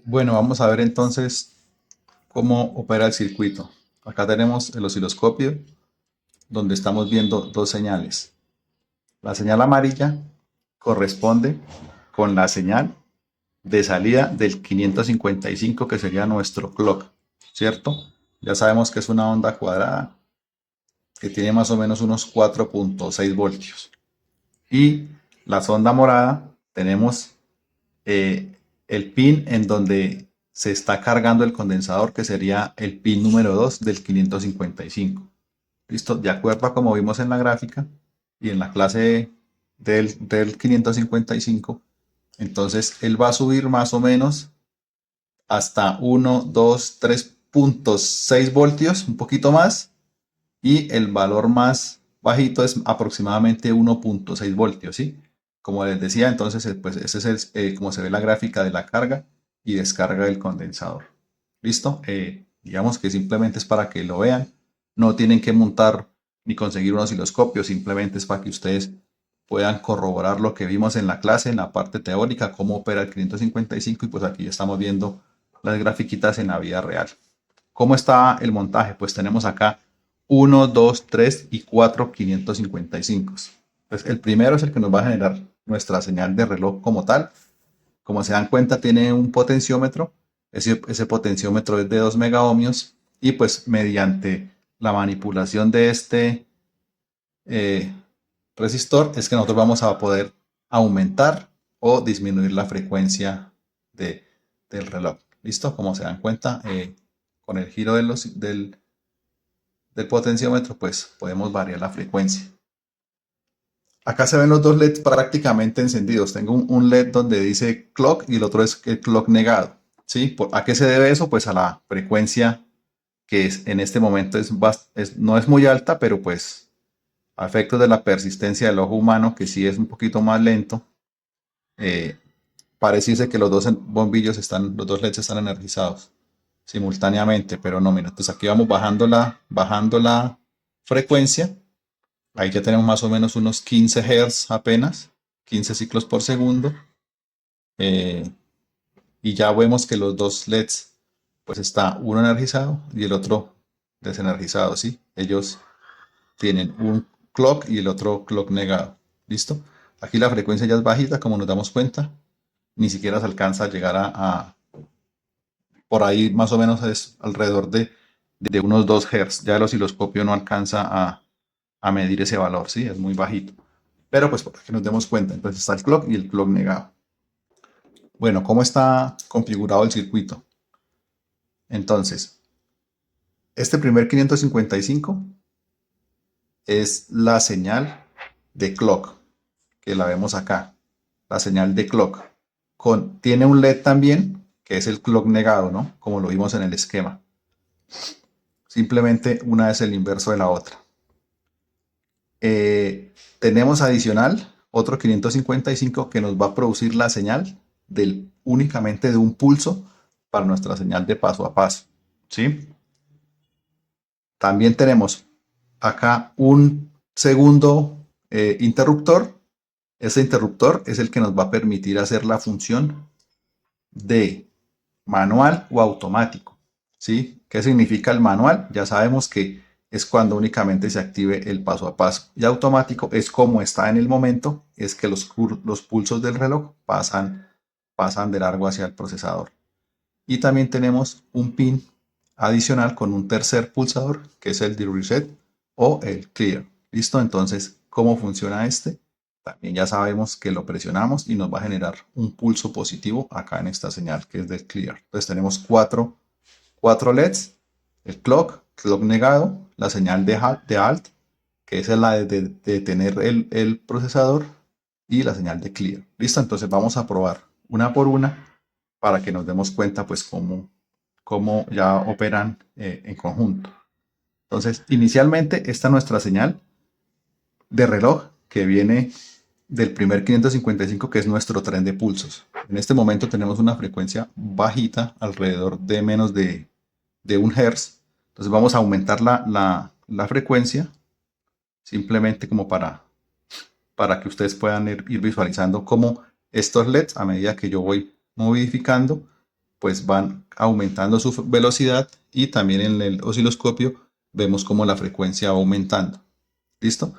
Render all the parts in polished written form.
Bueno, vamos a ver entonces cómo opera el circuito. Acá tenemos el osciloscopio donde estamos viendo dos señales. La señal amarilla corresponde con la señal de salida del 555 que sería nuestro clock, ¿cierto? Ya sabemos que es una onda cuadrada que tiene más o menos unos 4.6 voltios. Y la sonda morada tenemos el pin en donde se está cargando el condensador, que sería el pin número 2 del 555. ¿Listo? De acuerdo a como vimos en la gráfica y en la clase del 555, entonces él va a subir más o menos hasta 1, 2, 3.6 voltios, un poquito más, y el valor más bajito es aproximadamente 1.6 voltios, ¿sí? Como les decía, entonces, pues ese es como se ve la gráfica de la carga y descarga del condensador. ¿Listo? Digamos que simplemente es para que lo vean. No tienen que montar ni conseguir un osciloscopio, simplemente es para que ustedes puedan corroborar lo que vimos en la clase, en la parte teórica, cómo opera el 555 y pues aquí ya estamos viendo las grafiquitas en la vida real. ¿Cómo está el montaje? Pues tenemos acá 1, 2, 3 y 4 555. Pues el primero es el que nos va a generar nuestra señal de reloj como tal. Como se dan cuenta, tiene un potenciómetro. Ese potenciómetro es de 2 megaohmios y pues mediante la manipulación de este eh, resistor es que nosotros vamos a poder aumentar o disminuir la frecuencia de, del reloj. ¿Listo? Como se dan cuenta, con el giro del potenciómetro, pues podemos variar la frecuencia. Acá se ven los dos LEDs prácticamente encendidos. Tengo un LED donde dice clock y el otro es el clock negado. ¿Sí? ¿A qué se debe eso? Pues a la frecuencia que es, en este momento no es muy alta, pero pues a efectos de la persistencia del ojo humano, que sí es un poquito más lento, eh, parece que los dos bombillos los dos LEDs están energizados simultáneamente, pero no, mira, entonces aquí vamos bajando la frecuencia. Ahí ya tenemos más o menos unos 15 Hz apenas, 15 ciclos por segundo. eh, y ya vemos que los dos LEDs, pues está uno energizado y el otro desenergizado, ¿sí? Ellos tienen un clock y el otro clock negado. ¿Listo? Aquí la frecuencia ya es bajita, como nos damos cuenta. Ni siquiera se alcanza a llegar por ahí más o menos es alrededor de unos 2 Hz. Ya el osciloscopio no alcanza a medir ese valor, ¿sí? Es muy bajito. Pero pues para que nos demos cuenta, entonces está el clock y el clock negado. Bueno, ¿cómo está configurado el circuito? Entonces, este primer 555 es la señal de clock, que la vemos acá, la señal de clock. Tiene un LED también, que es el clock negado, ¿no? Como lo vimos en el esquema. Simplemente una es el inverso de la otra. Tenemos adicional otro 555 que nos va a producir la señal únicamente de un pulso para nuestra señal de paso a paso. ¿Sí? También tenemos acá un segundo interruptor. Ese interruptor es el que nos va a permitir hacer la función de manual o automático. ¿Sí? ¿Qué significa el manual? Ya sabemos que es cuando únicamente se active el paso a paso. Y automático es como está en el momento, es que los pulsos del reloj pasan de largo hacia el procesador. Y también tenemos un pin adicional con un tercer pulsador, que es el de reset o el clear. ¿Listo? Entonces, ¿cómo funciona este? También ya sabemos que lo presionamos y nos va a generar un pulso positivo acá en esta señal, que es del clear. Entonces tenemos cuatro LEDs, el clock negado, la señal de alt, que esa es la de tener el procesador, y la señal de clear. ¿Listo? Entonces vamos a probar una por una para que nos demos cuenta pues cómo ya operan en conjunto. Entonces, inicialmente esta es nuestra señal de reloj que viene del primer 555, que es nuestro tren de pulsos. En este momento tenemos una frecuencia bajita, alrededor de menos de 1 Hz. Entonces vamos a aumentar la frecuencia, simplemente como para que ustedes puedan ir visualizando cómo estos LEDs, a medida que yo voy modificando, pues van aumentando su velocidad y también en el osciloscopio vemos como la frecuencia va aumentando. ¿Listo?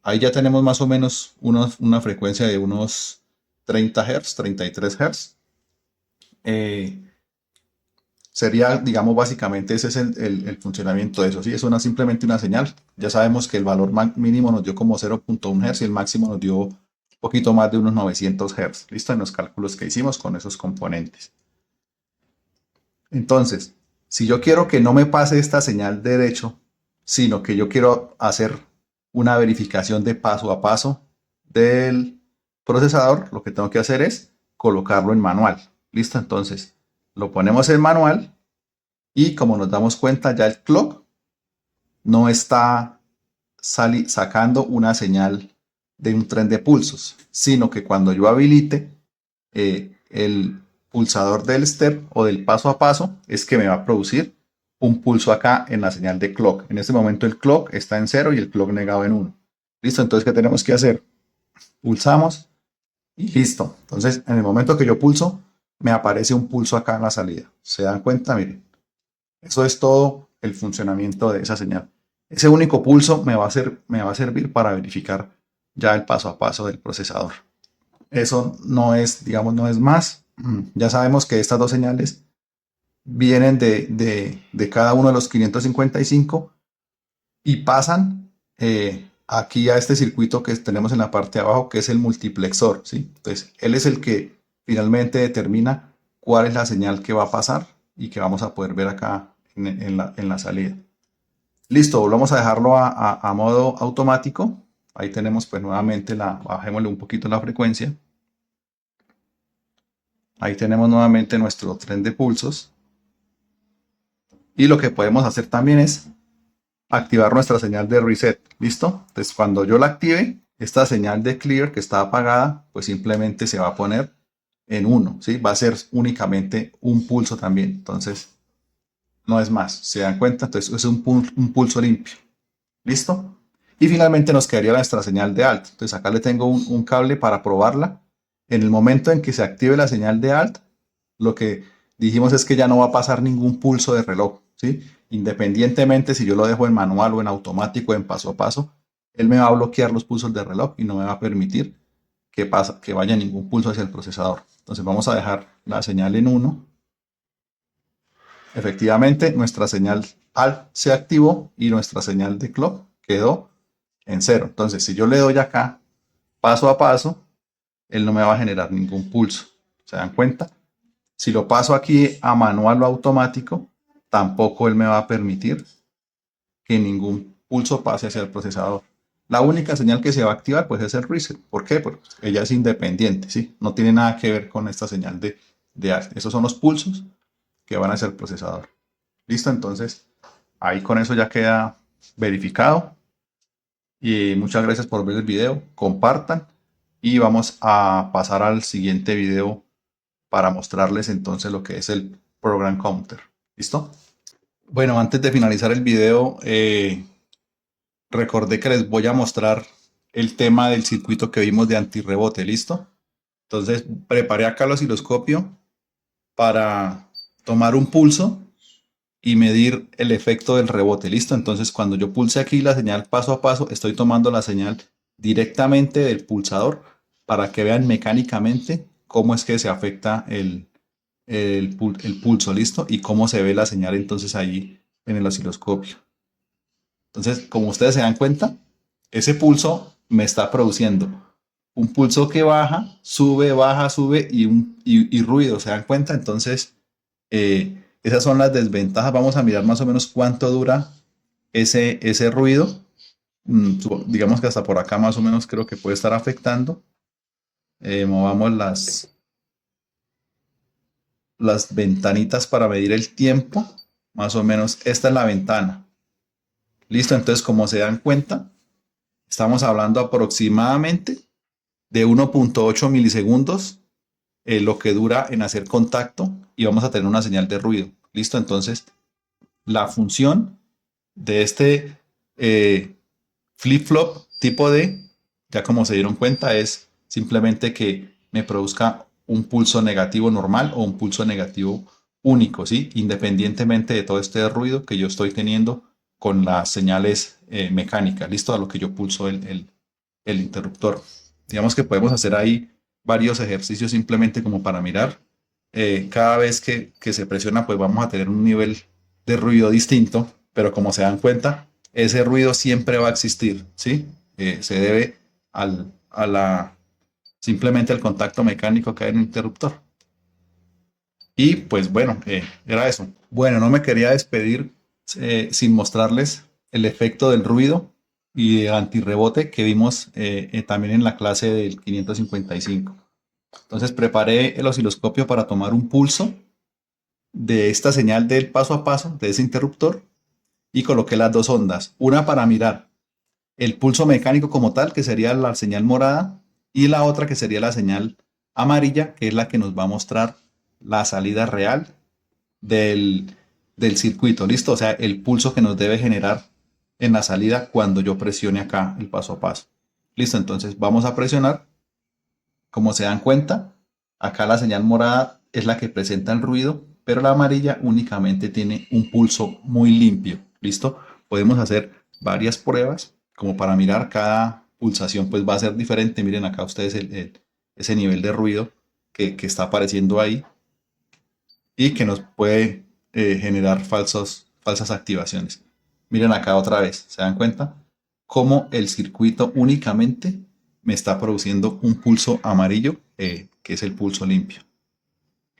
Ahí ya tenemos más o menos una frecuencia de unos 30 Hz, 33 Hz. Eh, Sería, digamos, básicamente ese es el funcionamiento de eso. ¿Sí? Es simplemente una señal. Ya sabemos que el valor mínimo nos dio como 0.1 Hz y el máximo nos dio un poquito más de unos 900 Hz. ¿Listo? En los cálculos que hicimos con esos componentes. Entonces, si yo quiero que no me pase esta señal derecho, sino que yo quiero hacer una verificación de paso a paso del procesador, lo que tengo que hacer es colocarlo en manual. ¿Listo? Entonces, lo ponemos en manual y como nos damos cuenta, ya el clock no está sacando una señal de un tren de pulsos, sino que cuando yo habilite el pulsador del step o del paso a paso, es que me va a producir un pulso acá en la señal de clock. En este momento el clock está en 0 y el clock negado en 1. Listo, entonces, ¿qué tenemos que hacer? Pulsamos y listo. Entonces, en el momento que yo pulso, me aparece un pulso acá en la salida. ¿Se dan cuenta? Miren. Eso es todo el funcionamiento de esa señal. Ese único pulso me va a servir para verificar ya el paso a paso del procesador. Eso no es, digamos, no es más. Ya sabemos que estas dos señales vienen de cada uno de los 555 y pasan aquí a este circuito que tenemos en la parte de abajo, que es el multiplexor, ¿sí? Entonces, él es el que finalmente determina cuál es la señal que va a pasar y que vamos a poder ver acá en la salida. Listo, volvamos a dejarlo a modo automático. Ahí tenemos pues nuevamente bajémosle un poquito la frecuencia. Ahí tenemos nuevamente nuestro tren de pulsos. Y lo que podemos hacer también es activar nuestra señal de reset. ¿Listo? Entonces cuando yo la active, esta señal de clear que está apagada, pues simplemente se va a poner en 1. ¿Sí? Va a ser únicamente un pulso también. Entonces no es más. ¿Se dan cuenta? Entonces es un pulso limpio. ¿Listo? Y finalmente nos quedaría nuestra señal de alt. Entonces acá le tengo un cable para probarla. En el momento en que se active la señal de alt, lo que dijimos es que ya no va a pasar ningún pulso de reloj. ¿Sí? Independientemente si yo lo dejo en manual o en automático, en paso a paso, él me va a bloquear los pulsos de reloj y no me va a permitir que vaya ningún pulso hacia el procesador. Entonces vamos a dejar la señal en 1. Efectivamente, nuestra señal alt se activó y nuestra señal de clock quedó en 0. Entonces, si yo le doy acá paso a paso, él no me va a generar ningún pulso. ¿Se dan cuenta? Si lo paso aquí a manual o automático, tampoco él me va a permitir que ningún pulso pase hacia el procesador. La única señal que se va a activar pues es el reset. ¿Por qué? Porque ella es independiente, ¿sí? No tiene nada que ver con esta señal de alt. Esos son los pulsos que van hacia el procesador. ¿Listo? Entonces, ahí con eso ya queda verificado. Y muchas gracias por ver el video. Compartan y vamos a pasar al siguiente video para mostrarles entonces lo que es el Program Counter. ¿Listo? Bueno, antes de finalizar el video, recordé que les voy a mostrar el tema del circuito que vimos de antirrebote. ¿Listo? Entonces, preparé acá el osciloscopio para tomar un pulso y medir el efecto del rebote. ¿Listo? Entonces, cuando yo pulse aquí la señal paso a paso, estoy tomando la señal directamente del pulsador para que vean mecánicamente cómo es que se afecta el pulso. ¿Listo? Y cómo se ve la señal entonces ahí en el osciloscopio. Entonces, como ustedes se dan cuenta, ese pulso me está produciendo un pulso que baja, sube y ruido. ¿Se dan cuenta? Entonces, esas son las desventajas. Vamos a mirar más o menos cuánto dura ese ruido. Digamos que hasta por acá más o menos creo que puede estar afectando. Movamos las ventanitas para medir el tiempo. Más o menos esta es la ventana. Listo, entonces como se dan cuenta, estamos hablando aproximadamente de 1.8 milisegundos lo que dura en hacer contacto y vamos a tener una señal de ruido. Listo, entonces la función de este flip-flop tipo D, ya como se dieron cuenta, es simplemente que me produzca un pulso negativo normal o un pulso negativo único, ¿sí? Independientemente de todo este ruido que yo estoy teniendo con las señales mecánicas, listo, a lo que yo pulso el interruptor. Digamos que podemos hacer ahí varios ejercicios simplemente como para mirar. Cada vez que se presiona, pues vamos a tener un nivel de ruido distinto, pero como se dan cuenta, ese ruido siempre va a existir, ¿sí? Se debe a la, simplemente al contacto mecánico que hay en el interruptor. Y pues bueno, era eso. Bueno, no me quería despedir sin mostrarles el efecto del ruido y de antirrebote que vimos también en la clase del 555. Entonces preparé el osciloscopio para tomar un pulso de esta señal del paso a paso de ese interruptor y coloqué las dos ondas, una para mirar el pulso mecánico como tal, que sería la señal morada, y la otra que sería la señal amarilla, que es la que nos va a mostrar la salida real del circuito, ¿listo? O sea, el pulso que nos debe generar en la salida cuando yo presione acá el paso a paso. Listo, entonces vamos a presionar. Como se dan cuenta, acá la señal morada es la que presenta el ruido, pero la amarilla únicamente tiene un pulso muy limpio. ¿Listo? Podemos hacer varias pruebas como para mirar cada pulsación, pues va a ser diferente. Miren acá ustedes ese nivel de ruido que está apareciendo ahí y que nos puede generar falsas activaciones. Miren acá otra vez, ¿se dan cuenta? Cómo el circuito únicamente me está produciendo un pulso amarillo, que es el pulso limpio.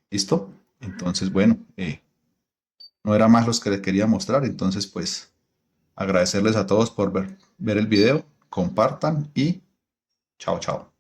¿Listo? Entonces, bueno, no era más los que les quería mostrar. Entonces, pues, agradecerles a todos por ver el video. Compartan y chao, chao.